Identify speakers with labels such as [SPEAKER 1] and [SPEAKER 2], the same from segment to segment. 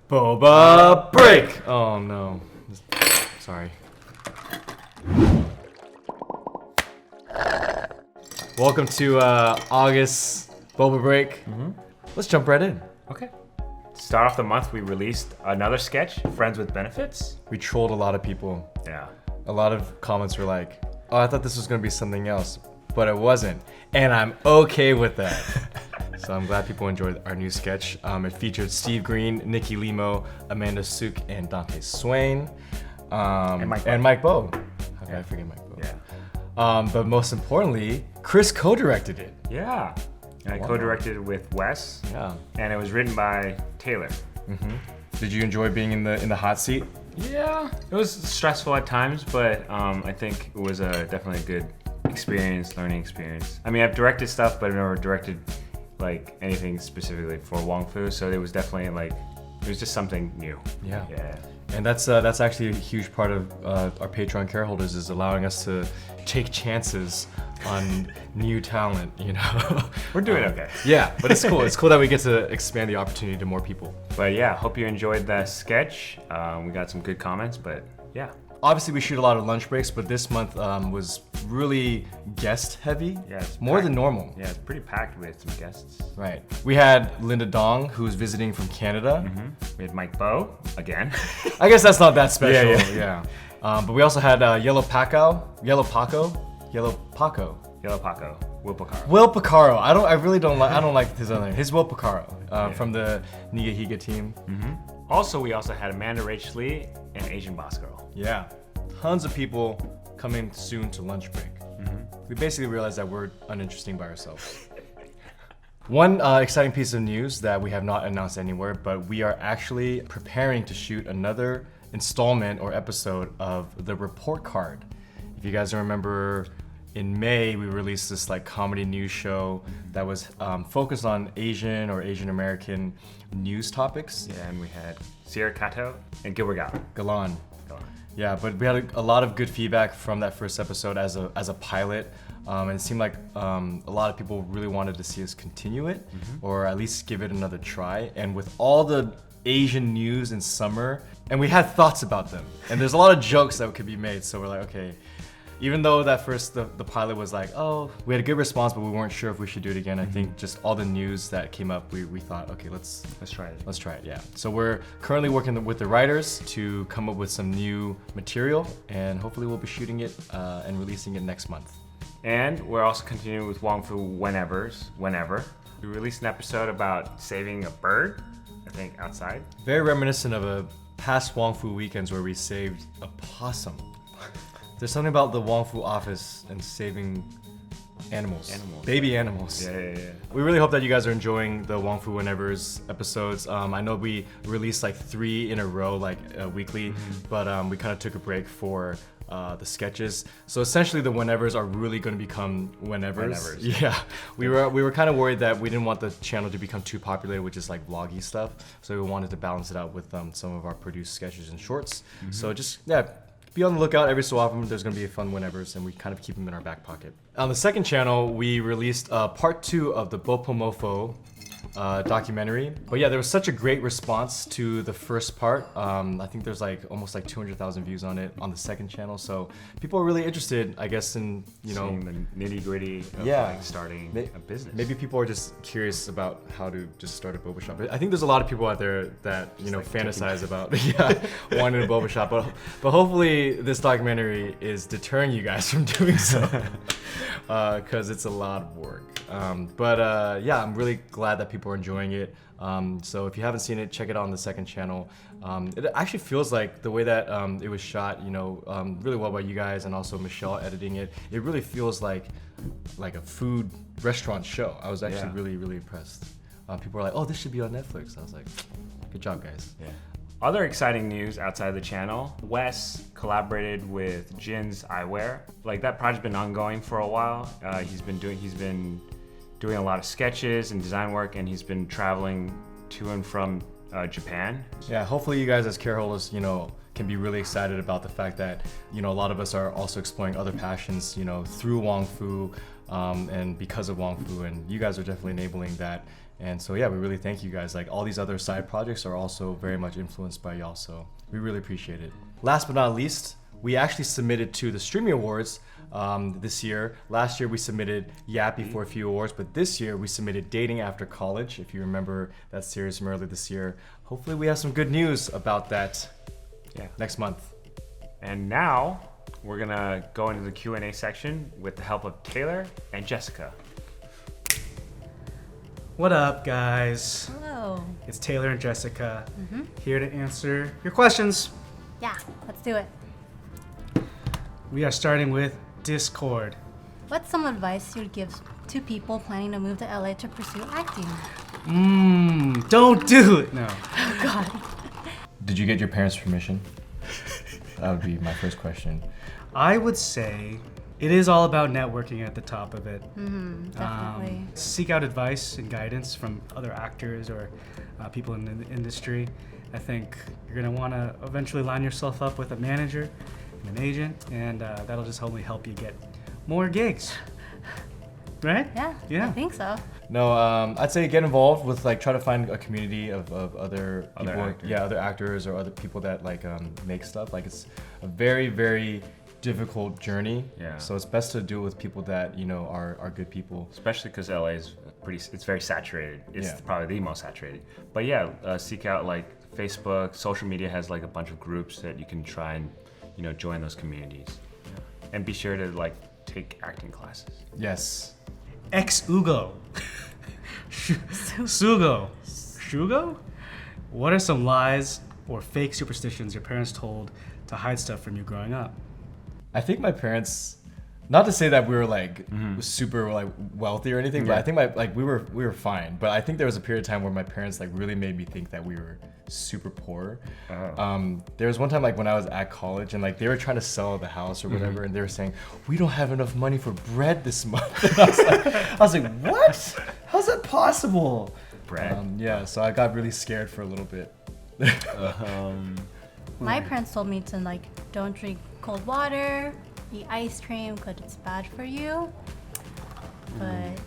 [SPEAKER 1] Boba break! Oh no. Sorry. Welcome to August Boba break. Let's jump right in.
[SPEAKER 2] Okay. To start off the month, we released another sketch, Friends with Benefits.
[SPEAKER 1] We trolled a lot of people.
[SPEAKER 2] Yeah.
[SPEAKER 1] A lot of comments were like, oh, I thought this was gonna be something else, but it wasn't. And I'm okay with that. So I'm glad people enjoyed our new sketch. It featured Steve Green, Nikki Limo, Amanda Suk, and Dante Swain. And Mike Bowe. How could I forget Mike Bowe?
[SPEAKER 2] Yeah.
[SPEAKER 1] But most importantly, Chris co-directed it.
[SPEAKER 2] Yeah. And I co-directed it with Wes.
[SPEAKER 1] Yeah.
[SPEAKER 2] And it was written by Taylor.
[SPEAKER 1] Did you enjoy being in the hot seat?
[SPEAKER 2] Yeah. It was stressful at times, but I think it was definitely a good learning experience. I mean, I've directed stuff, but I've never directed like anything specifically for Wong Fu, so it was definitely like, it was just something new.
[SPEAKER 1] Yeah.
[SPEAKER 2] Yeah.
[SPEAKER 1] And that's actually a huge part of our Patreon care holders, is allowing us to take chances on new talent, you know?
[SPEAKER 2] We're doing okay.
[SPEAKER 1] Yeah, but it's cool. It's cool that we get to expand the opportunity to more people.
[SPEAKER 2] But yeah, hope you enjoyed the sketch. We got some good comments, but yeah.
[SPEAKER 1] Obviously, we shoot a lot of lunch breaks, but this month was really guest heavy.
[SPEAKER 2] Yeah, it's
[SPEAKER 1] more
[SPEAKER 2] packed.
[SPEAKER 1] than normal.
[SPEAKER 2] Yeah, it's pretty packed with some guests.
[SPEAKER 1] Right. We had Linda Dong, who's visiting from Canada.
[SPEAKER 2] We had Mike Bowe again.
[SPEAKER 1] I guess that's not that special.
[SPEAKER 2] Yeah.
[SPEAKER 1] But we also had Yellow Paco,
[SPEAKER 2] Will Picaro.
[SPEAKER 1] I really don't like. I don't like his other name. His Will Picaro from the Nigahiga team.
[SPEAKER 2] Also, we also had Amanda Rach Lee and Asian Boss Girl.
[SPEAKER 1] Yeah, tons of people coming soon to lunch break. We basically realized that we're uninteresting by ourselves. One exciting piece of news that we have not announced anywhere, but we are actually preparing to shoot another installment or episode of the Report Card. If you guys remember, in May we released this like comedy news show that was focused on Asian or Asian American news topics.
[SPEAKER 2] Yeah, and we had Sierra Kato and Gilbert
[SPEAKER 1] Galan. Yeah, but we had a lot of good feedback from that first episode as a pilot, and it seemed like a lot of people really wanted to see us continue it, or at least give it another try. And with all the Asian news in summer, and we had thoughts about them, and there's a lot of jokes that could be made. So we're like, okay, even though that first the pilot was like, oh, we had a good response, but we weren't sure if we should do it again. I think just all the news that came up, we thought, okay, let's
[SPEAKER 2] try it.
[SPEAKER 1] Let's try it, yeah. So we're currently working with the writers to come up with some new material, and hopefully we'll be shooting it and releasing it next month.
[SPEAKER 2] And we're also continuing with Wong Fu Whenever. We released an episode about saving a bird, I think, outside.
[SPEAKER 1] Very reminiscent of a past Wong Fu weekends where we saved a possum. There's something about the Wong Fu office and saving animals. Baby animals.
[SPEAKER 2] Yeah.
[SPEAKER 1] We really hope that you guys are enjoying the Wong Fu Whenever's episodes. I know we released like 3 in a row, like weekly, but we kind of took a break for the sketches. So essentially the Whenevers are really going to become Whenevers. Yeah. We were kind of worried that we didn't want the channel to become too popular with just like vloggy stuff. So we wanted to balance it out with some of our produced sketches and shorts. So just, be on the lookout every so often. There's going to be fun Whenevers, and we kind of keep them in our back pocket. On the second channel, we released part 2 of the Bopomofo documentary. But yeah, there was such a great response to the first part. I think there's like almost like 200,000 views on it on the second channel. So people are really interested, I guess, in
[SPEAKER 2] seeing the nitty gritty of like starting a business.
[SPEAKER 1] Maybe people are just curious about how to just start a boba shop. I think there's a lot of people out there that like fantasize about wanting a boba shop. But hopefully this documentary is deterring you guys from doing so, because it's a lot of work. Yeah, I'm really glad that people are enjoying it. So if you haven't seen it, check it out on the second channel. It actually feels like the way that it was shot, really well by you guys, and also Michelle editing it. It really feels like a food restaurant show. I was actually really, really impressed. People were like, "Oh, this should be on Netflix." I was like, "Good job, guys."
[SPEAKER 2] Yeah. Other exciting news outside of the channel, Wes collaborated with Jin's Eyewear. Like, that project's been ongoing for a while. He's been doing a lot of sketches and design work, and he's been traveling to and from Japan.
[SPEAKER 1] Yeah, hopefully you guys as care holders, can be really excited about the fact that, a lot of us are also exploring other passions, through Wong Fu. and because of Wong Fu, and you guys are definitely enabling that. And so yeah, we really thank you guys. Like all these other side projects are also very much influenced by y'all, so we really appreciate it. Last but not least, we actually submitted to the Streaming Awards this year. Last year we submitted Yappy for a few awards, but this year we submitted Dating After College, if you remember that series from earlier this year. Hopefully we have some good news about that next month.
[SPEAKER 2] And now we're gonna go into the Q&A section with the help of Taylor and Jessica.
[SPEAKER 3] What up, guys?
[SPEAKER 4] Hello.
[SPEAKER 3] It's Taylor and Jessica here to answer your questions.
[SPEAKER 4] Yeah, let's do it.
[SPEAKER 3] We are starting with Discord.
[SPEAKER 4] What's some advice you'd give to people planning to move to LA to pursue acting?
[SPEAKER 3] Don't do it. No.
[SPEAKER 4] Oh God.
[SPEAKER 1] Did you get your parents' permission? That would be my first question.
[SPEAKER 3] I would say it is all about networking at the top of it.
[SPEAKER 4] Definitely.
[SPEAKER 3] Seek out advice and guidance from other actors or people in the industry. I think you're going to want to eventually line yourself up with a manager and an agent, and that'll just only help you get more gigs. Right?
[SPEAKER 4] Yeah, I think so.
[SPEAKER 1] No, I'd say get involved with like try to find a community of other people,
[SPEAKER 2] actors.
[SPEAKER 1] other actors or other people that like make stuff. Like it's a very, very difficult journey.
[SPEAKER 2] Yeah.
[SPEAKER 1] So it's best to do it with people that you know are good people.
[SPEAKER 2] Especially because LA is it's very saturated. It's
[SPEAKER 1] Yeah.
[SPEAKER 2] probably the most saturated. But yeah, seek out like Facebook, social media has like a bunch of groups that you can try and, you know, join those communities. And be sure to like take acting classes.
[SPEAKER 1] Yes.
[SPEAKER 3] Ex-Ugo. Sugo. Shugo? What are some lies or fake superstitions your parents told to hide stuff from you growing up?
[SPEAKER 1] I think my parents, not to say that we were like super like wealthy or anything, but I think we were fine. But I think there was a period of time where my parents like really made me think that we were super poor. There was one time like when I was at college and like they were trying to sell the house or whatever, and they were saying we don't have enough money for bread this month. And I was like, what? How's that possible?
[SPEAKER 2] Bread.
[SPEAKER 1] Yeah, so I got really scared for a little bit.
[SPEAKER 4] My parents told me to like don't drink cold water, eat ice cream because it's bad for you. But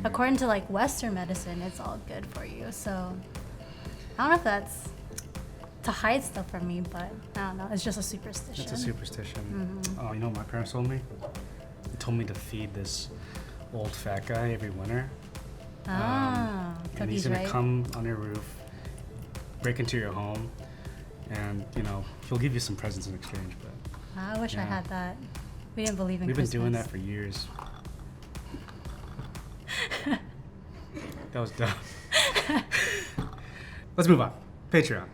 [SPEAKER 4] according to like Western medicine, it's all good for you. So I don't know if that's to hide stuff from me, but I don't know. It's just a superstition.
[SPEAKER 3] It's a superstition. Oh, you know what my parents told me? They told me to feed this old fat guy every winter.
[SPEAKER 4] Ah,
[SPEAKER 3] And he's
[SPEAKER 4] cookies,
[SPEAKER 3] gonna
[SPEAKER 4] right?
[SPEAKER 3] come on your roof, break into your home, and you know he'll give you some presents in exchange. But
[SPEAKER 4] I wish I had that. We didn't believe in
[SPEAKER 3] we've
[SPEAKER 4] Christmas.
[SPEAKER 3] been doing that for years. That was dumb. Let's move on. Patreon.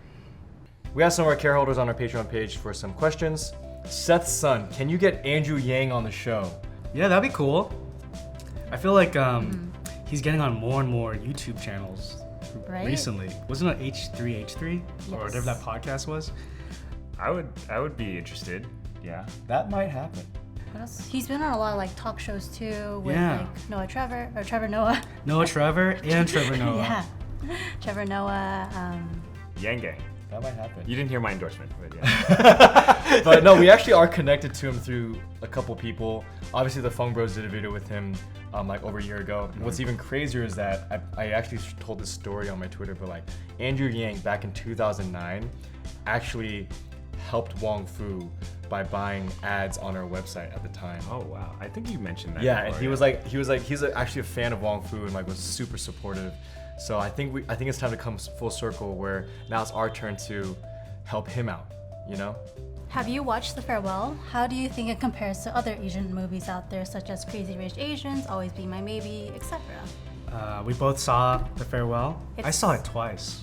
[SPEAKER 1] We have some of our care holders on our Patreon page for some questions. Seth's son, can you get Andrew Yang on the show?
[SPEAKER 3] Yeah, that'd be cool. I feel like he's getting on more and more YouTube channels
[SPEAKER 4] Right?
[SPEAKER 3] recently. Wasn't it H3H3 or
[SPEAKER 4] Yes.
[SPEAKER 3] whatever that podcast was?
[SPEAKER 2] I would be interested. Yeah.
[SPEAKER 1] That might happen.
[SPEAKER 4] What else? He's been on a lot of like talk shows too with
[SPEAKER 3] Yeah.
[SPEAKER 4] like Noah Trevor or Trevor Noah.
[SPEAKER 3] Noah Trevor and Trevor Noah.
[SPEAKER 4] Yeah. Trevor Noah.
[SPEAKER 2] Yang Gang.
[SPEAKER 1] That might happen.
[SPEAKER 2] You didn't hear my endorsement, but yeah.
[SPEAKER 1] But no, we actually are connected to him through a couple people. Obviously, the Fung Bros did a video with him like over a year ago. What's even crazier is that I actually told this story on my Twitter, but like Andrew Yang back in 2009 actually helped Wong Fu by buying ads on our website at the time.
[SPEAKER 2] Oh wow. I think you mentioned that.
[SPEAKER 1] Yeah,
[SPEAKER 2] before,
[SPEAKER 1] and he's actually a fan of Wong Fu and like was super supportive. So I think it's time to come full circle where now it's our turn to help him out, you know?
[SPEAKER 4] Have you watched The Farewell? How do you think it compares to other Asian movies out there, such as Crazy Rich Asians, Always Be My Maybe, etc.?
[SPEAKER 3] We both saw The Farewell. I
[SPEAKER 4] It's-
[SPEAKER 3] saw it twice.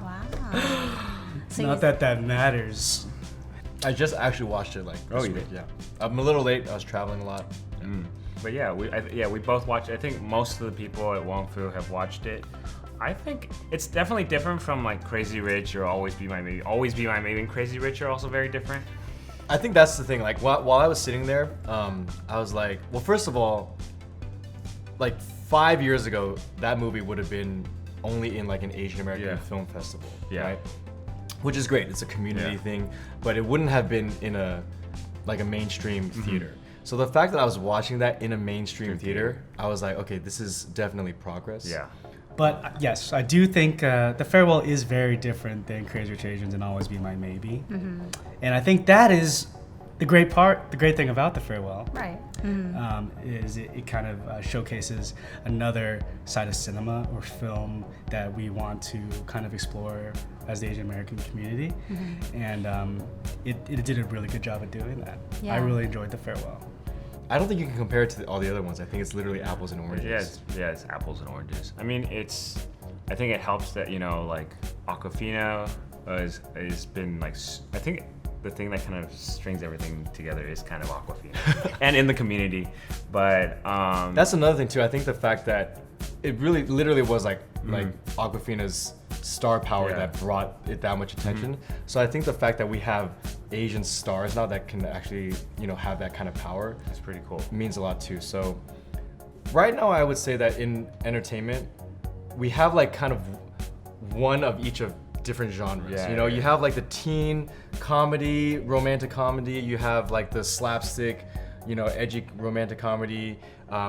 [SPEAKER 4] Wow. So
[SPEAKER 3] Not that matters.
[SPEAKER 1] I just actually watched it like this
[SPEAKER 2] you
[SPEAKER 1] week,
[SPEAKER 2] did?
[SPEAKER 1] yeah. I'm a little late, I was traveling a lot.
[SPEAKER 2] But yeah, we both watched. I think most of the people at Wong Fu have watched it. I think it's definitely different from like Crazy Rich or Always Be My Maybe. Always Be My Maybe and Crazy Rich are also very different.
[SPEAKER 1] I think that's the thing, like while I was sitting there, I was like, well, first of all, like 5 years ago, that movie would have been only in like an Asian American film festival, right? Which is great, it's a community thing, but it wouldn't have been in a mainstream theater. So the fact that I was watching that in a mainstream theater, I was like, okay, this is definitely progress.
[SPEAKER 2] Yeah.
[SPEAKER 3] But yes, I do think The Farewell is very different than Crazy Rich Asians and Always Be My Maybe. And I think that is the great thing about The Farewell.
[SPEAKER 4] Right.
[SPEAKER 3] Is it kind of showcases another side of cinema or film that we want to kind of explore as the Asian American community. And it did a really good job at doing that.
[SPEAKER 4] Yeah.
[SPEAKER 3] I really enjoyed The Farewell.
[SPEAKER 1] I don't think you can compare it to all the other ones. I think it's literally apples and oranges.
[SPEAKER 2] It's apples and oranges. I mean, I think it helps that, like Aquafina has been like, I think the thing that kind of strings everything together is kind of Aquafina and in the community. But
[SPEAKER 1] that's another thing too. I think the fact that it really literally was like Aquafina's star power that brought it that much attention. So I think the fact that we have Asian stars now that can actually, have that kind of power,
[SPEAKER 2] it's pretty cool.
[SPEAKER 1] Means a lot too. So right now I would say that in entertainment, we have like kind of one of each of different genres. You have like the teen comedy, romantic comedy, you have like the slapstick, edgy romantic comedy,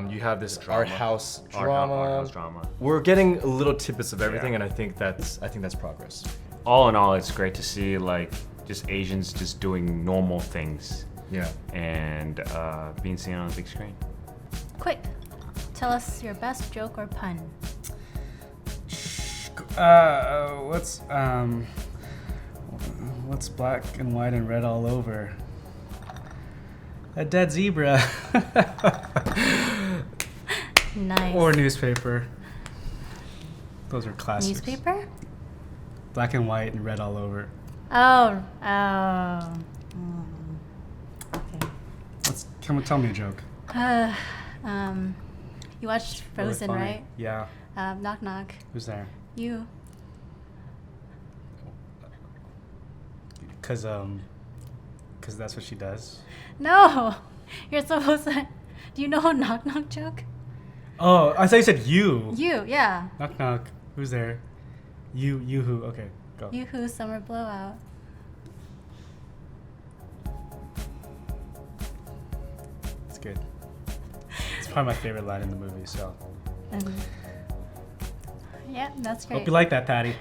[SPEAKER 1] you have this art house drama. We're getting little tidbits of everything, and I think that's progress.
[SPEAKER 2] All in all, it's great to see like just Asians just doing normal things.
[SPEAKER 1] Yeah.
[SPEAKER 2] And being seen on the big screen.
[SPEAKER 4] Quick, tell us your best joke or pun.
[SPEAKER 3] What's black and white and red all over? A dead zebra.
[SPEAKER 4] Nice.
[SPEAKER 3] Or newspaper. Those are classics.
[SPEAKER 4] Newspaper?
[SPEAKER 3] Black and white and red all over.
[SPEAKER 4] Oh. Okay.
[SPEAKER 3] Tell me a joke.
[SPEAKER 4] You watched Frozen,
[SPEAKER 3] Really
[SPEAKER 4] right?
[SPEAKER 3] Yeah.
[SPEAKER 4] Knock knock.
[SPEAKER 3] Who's there?
[SPEAKER 4] You.
[SPEAKER 3] Cause that's what she does.
[SPEAKER 4] No. You're supposed to. Do you know a knock knock joke?
[SPEAKER 3] Oh, I thought you said you.
[SPEAKER 4] You, yeah.
[SPEAKER 3] Knock knock. Who's there? You who? Okay, go.
[SPEAKER 4] You who summer blowout.
[SPEAKER 3] It's good. It's probably my favorite line in the movie. So.
[SPEAKER 4] Yeah, that's great.
[SPEAKER 3] Hope you like that, Patty.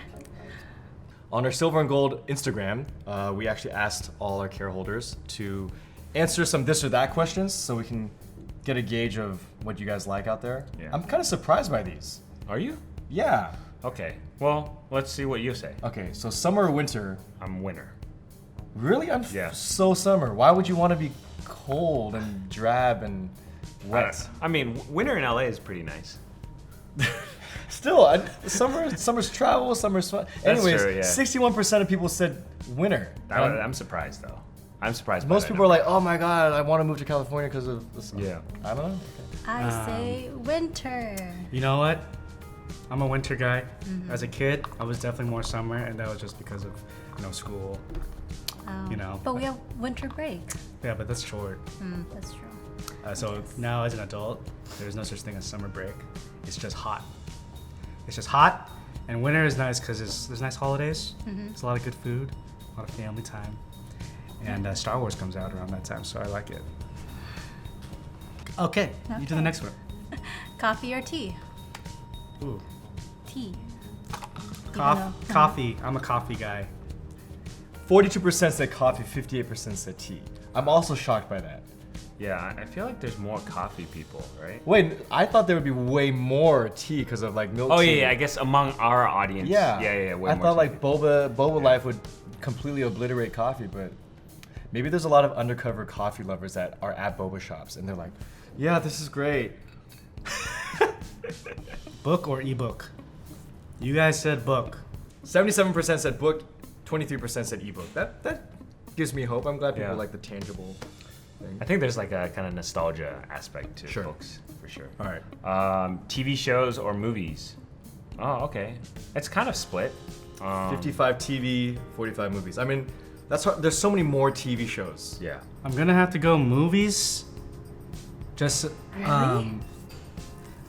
[SPEAKER 1] On our Silver and Gold Instagram, we actually asked all our care holders to answer some this or that questions so we can get a gauge of what you guys like out there.
[SPEAKER 2] Yeah.
[SPEAKER 1] I'm kind of surprised by these.
[SPEAKER 2] Are you?
[SPEAKER 1] Yeah.
[SPEAKER 2] Okay. Well, let's see what you say.
[SPEAKER 1] Okay, so summer or winter?
[SPEAKER 2] I'm winter.
[SPEAKER 1] Really? I'm
[SPEAKER 2] Yeah.
[SPEAKER 1] so summer. Why would you want to be cold and drab and wet?
[SPEAKER 2] I mean, winter in LA is pretty nice.
[SPEAKER 1] Still, summer's travel, summer's fun.
[SPEAKER 2] That's
[SPEAKER 1] Anyways,
[SPEAKER 2] true, yeah.
[SPEAKER 1] 61% of people said winter.
[SPEAKER 2] I'm surprised though. I'm surprised.
[SPEAKER 1] Most people are like, "Oh my God, I want to move to California because of the sun."
[SPEAKER 2] Yeah.
[SPEAKER 1] I don't know.
[SPEAKER 4] I say winter.
[SPEAKER 3] You know what? I'm a winter guy. As a kid, I was definitely more summer, and that was just because of school.
[SPEAKER 4] But we have winter break.
[SPEAKER 3] Yeah, but that's short.
[SPEAKER 4] That's true.
[SPEAKER 3] So now, as an adult, there's no such thing as summer break. It's just hot. It's just hot, and winter is nice because there's nice holidays. There's a lot of good food, a lot of family time, and Star Wars comes out around that time, so I like it. Okay, you do the next one.
[SPEAKER 4] Coffee or tea?
[SPEAKER 3] Ooh.
[SPEAKER 4] Tea.
[SPEAKER 3] Coffee. I'm a coffee guy.
[SPEAKER 1] 42% said coffee, 58% said tea. I'm also shocked by that.
[SPEAKER 2] Yeah, I feel like there's more coffee people, right?
[SPEAKER 1] Wait, I thought there would be way more tea because of like milk
[SPEAKER 2] Oh
[SPEAKER 1] tea.
[SPEAKER 2] yeah, I guess among our audience.
[SPEAKER 1] Yeah.
[SPEAKER 2] Way
[SPEAKER 1] I
[SPEAKER 2] more
[SPEAKER 1] thought
[SPEAKER 2] tea.
[SPEAKER 1] like Boba Life would completely obliterate coffee, but maybe there's a lot of undercover coffee lovers that are at boba shops and they're like, yeah, this is great.
[SPEAKER 3] Book or ebook? You guys said book.
[SPEAKER 1] 77% said book, 23% said ebook. That gives me hope. I'm glad people
[SPEAKER 2] Yeah.
[SPEAKER 1] like the tangible thing.
[SPEAKER 2] I think there's like a kind of nostalgia aspect to
[SPEAKER 1] Sure.
[SPEAKER 2] books for sure.
[SPEAKER 1] All right.
[SPEAKER 2] TV shows or movies? Oh, okay. It's kind of split.
[SPEAKER 1] 55 TV, 45 movies. I mean, that's hard. There's so many more TV shows.
[SPEAKER 2] Yeah.
[SPEAKER 3] I'm gonna have to go movies. Just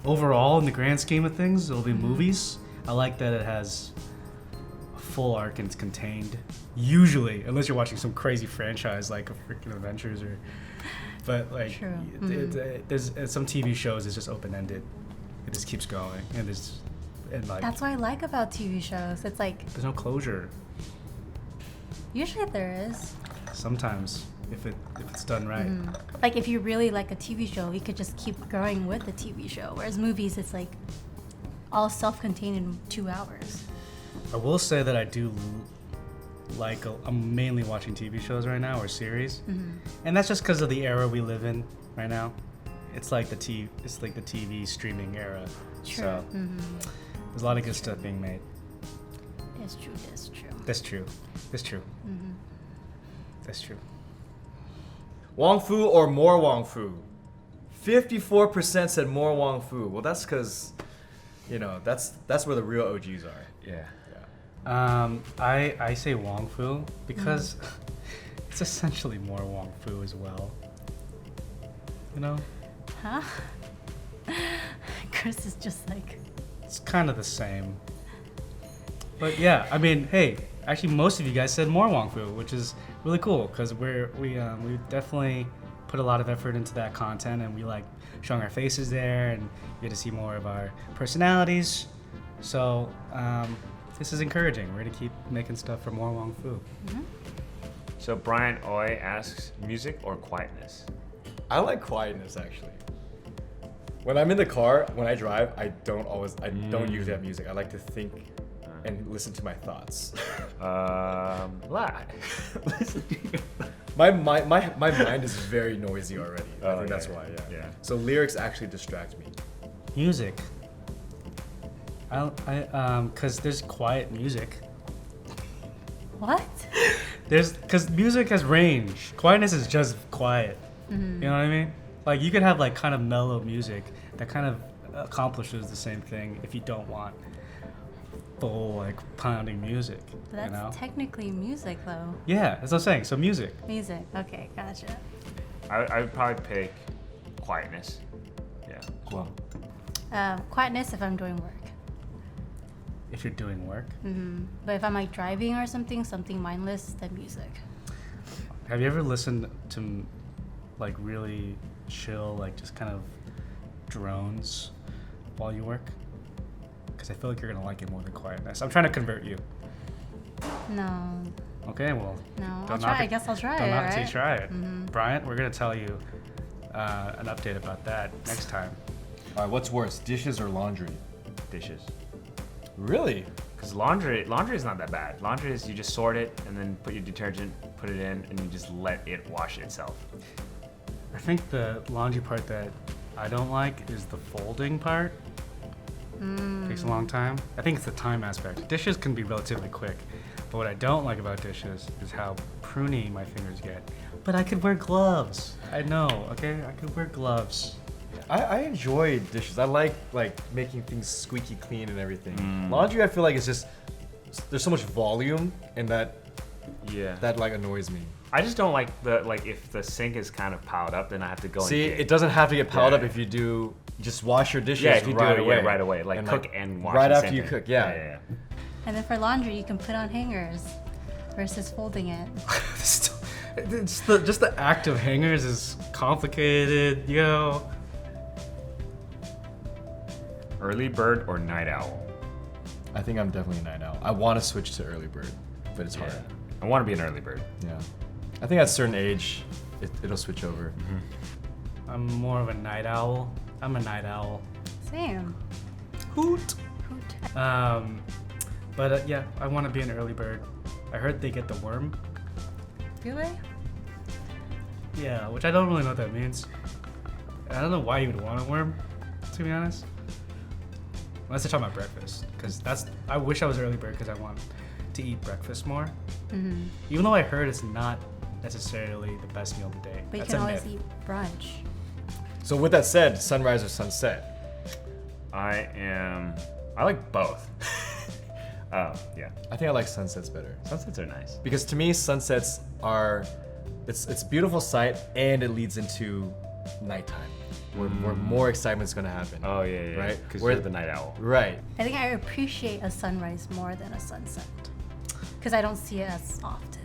[SPEAKER 3] overall, in the grand scheme of things, it'll be movies. I like that it has a full arc and it's contained. Usually, unless you're watching some crazy franchise like a freaking Adventures or But like,
[SPEAKER 4] True.
[SPEAKER 3] there's some TV shows it's just open ended. It just keeps going, and like
[SPEAKER 4] That's what I like about TV shows. It's like
[SPEAKER 3] there's no closure.
[SPEAKER 4] usually there is.
[SPEAKER 3] Sometimes, if it's done right.
[SPEAKER 4] Like if you really like a TV show, you could just keep growing with the TV show. Whereas movies, it's like all self-contained in 2 hours.
[SPEAKER 3] I will say that I do like I'm mainly watching TV shows right now or series, and that's just because of the era we live in right now. It's like the TV streaming era.
[SPEAKER 4] True.
[SPEAKER 3] So there's a lot of good stuff being made.
[SPEAKER 4] It's true. It's true.
[SPEAKER 3] That's true. That's true. That's true.
[SPEAKER 1] Wong Fu or more Wong Fu? 54% said more Wong Fu. Well, that's because, that's where the real OGs are.
[SPEAKER 2] Yeah.
[SPEAKER 3] I say Wong Fu because it's essentially more Wong Fu as well. You know?
[SPEAKER 4] Huh? Chris is just like.
[SPEAKER 3] It's kind of the same. But yeah, I mean, hey, actually most of you guys said more Wong Fu, which is really cool because we definitely put a lot of effort into that content, and we like showing our faces there, and you get to see more of our personalities. So this is encouraging. We're gonna keep making stuff for more Wong Fu.
[SPEAKER 2] So Brian Oi asks, music or quietness?
[SPEAKER 1] I like quietness, actually. When I'm in the car, when I drive, I don't usually have music. I like to think and listen to my thoughts.
[SPEAKER 2] Listen to you.
[SPEAKER 1] My mind is very noisy already. I think that's why,
[SPEAKER 2] yeah.
[SPEAKER 1] So lyrics actually distract me.
[SPEAKER 3] Music. Cause there's quiet music.
[SPEAKER 4] What?
[SPEAKER 3] Cause music has range. Quietness is just quiet. You know what I mean? Like you could have like kind of mellow music that kind of accomplishes the same thing if you don't want full like pounding music.
[SPEAKER 4] But that's technically music though.
[SPEAKER 3] Yeah, that's what I'm saying. So music.
[SPEAKER 4] Music. Okay, gotcha.
[SPEAKER 2] I would probably pick quietness. Yeah.
[SPEAKER 1] Well,
[SPEAKER 4] Quietness if I'm doing work.
[SPEAKER 3] If you're doing work.
[SPEAKER 4] But if I'm like driving or something mindless, then music.
[SPEAKER 3] Have you ever listened to like really chill, like just kind of drones while you work? Because I feel like you're gonna like it more than quietness. I'm trying to convert you.
[SPEAKER 4] No.
[SPEAKER 3] Okay, well.
[SPEAKER 4] No, I'll try. I guess I'll try it.
[SPEAKER 3] Don't knock it till
[SPEAKER 4] right?
[SPEAKER 3] you try it. Bryant, we're gonna tell you an update about that next time.
[SPEAKER 1] all right, what's worse, dishes or laundry?
[SPEAKER 2] Dishes.
[SPEAKER 1] Really?
[SPEAKER 2] Because laundry is not that bad. Laundry is you just sort it and then put your detergent, put it in, and you just let it wash itself.
[SPEAKER 3] I think the laundry part that I don't like is the folding part. Takes a long time. I think it's the time aspect. Dishes can be relatively quick, but what I don't like about dishes is how pruny my fingers get. But I could wear gloves. I know, okay? I could wear gloves.
[SPEAKER 1] I enjoy dishes. I like making things squeaky clean and everything. Laundry, I feel like it's just there's so much volume, and that like annoys me.
[SPEAKER 2] I just don't like if the sink is kind of piled up, then I have to go.
[SPEAKER 1] See,
[SPEAKER 2] and
[SPEAKER 1] it doesn't have to get piled up if you do. Just wash your dishes.
[SPEAKER 2] if you
[SPEAKER 1] right
[SPEAKER 2] do it
[SPEAKER 1] away.
[SPEAKER 2] right away, like cook and wash
[SPEAKER 1] right
[SPEAKER 2] the
[SPEAKER 1] after
[SPEAKER 2] same
[SPEAKER 1] you
[SPEAKER 2] thing.
[SPEAKER 1] cook. Yeah.
[SPEAKER 2] Yeah.
[SPEAKER 4] And then for laundry, you can put on hangers versus folding it.
[SPEAKER 3] Just the act of hangers is complicated, yo.
[SPEAKER 2] Early bird or night owl?
[SPEAKER 1] I think I'm definitely a night owl. I want to switch to early bird, but it's hard.
[SPEAKER 2] I want to be an early bird.
[SPEAKER 1] Yeah. I think at a certain age, it'll switch over.
[SPEAKER 3] I'm more of a night owl. I'm a night owl.
[SPEAKER 4] Same.
[SPEAKER 3] Hoot.
[SPEAKER 4] Hoot.
[SPEAKER 3] But yeah, I want to be an early bird. I heard they get the worm.
[SPEAKER 4] Do they?
[SPEAKER 3] Yeah, which I don't really know what that means. I don't know why you would want a worm, to be honest. Unless they're talking about breakfast, because I wish I was early bird because I want to eat breakfast more. Even though I heard it's not necessarily the best meal of the day.
[SPEAKER 4] But you
[SPEAKER 3] That's
[SPEAKER 4] can
[SPEAKER 3] a
[SPEAKER 4] always
[SPEAKER 3] myth.
[SPEAKER 4] eat brunch.
[SPEAKER 1] So with that said, sunrise or sunset?
[SPEAKER 2] I like both. Oh, yeah.
[SPEAKER 1] I think I like sunsets better.
[SPEAKER 2] Sunsets are nice.
[SPEAKER 1] Because to me, sunsets are, it's a beautiful sight, and it leads into nighttime, where more excitement's gonna happen.
[SPEAKER 2] Oh, yeah.
[SPEAKER 1] Right?
[SPEAKER 2] Because
[SPEAKER 1] Where-
[SPEAKER 2] you're the night owl.
[SPEAKER 1] Right.
[SPEAKER 4] I think I appreciate a sunrise more than a sunset because I don't see it as often.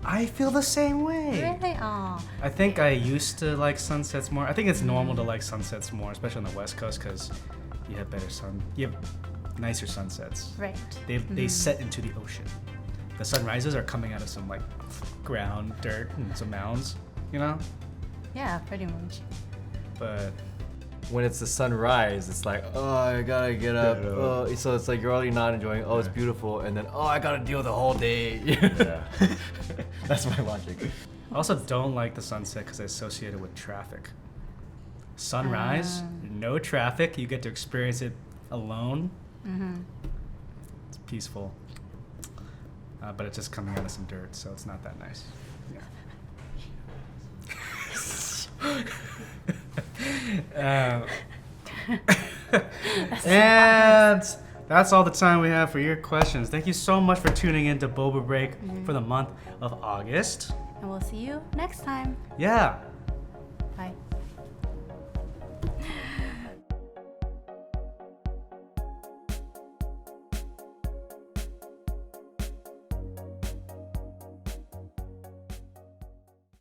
[SPEAKER 3] I feel the same way.
[SPEAKER 4] Really? Oh.
[SPEAKER 3] I think I used to like sunsets more. I think it's normal to like sunsets more, especially on the West Coast, because you have nicer sunsets.
[SPEAKER 4] Right.
[SPEAKER 3] They set into the ocean. The sunrises are coming out of some like ground, dirt, and some mounds, you know?
[SPEAKER 4] Yeah, pretty much.
[SPEAKER 3] But
[SPEAKER 1] when it's the sunrise, it's like, oh, I gotta get up. Oh, so it's like you're already not enjoying. Oh, it's beautiful, and then oh, I gotta deal with the whole day.
[SPEAKER 2] Yeah.
[SPEAKER 1] That's my logic.
[SPEAKER 3] I also don't like the sunset because I associate it with traffic. Sunrise, no traffic. You get to experience it alone. It's peaceful. But it's just coming out of some dirt, so it's not that nice. Yeah. And that's all the time we have for your questions. Thank you so much for tuning in to Boba Break for the month of August.
[SPEAKER 4] And we'll see you next time.
[SPEAKER 3] Yeah.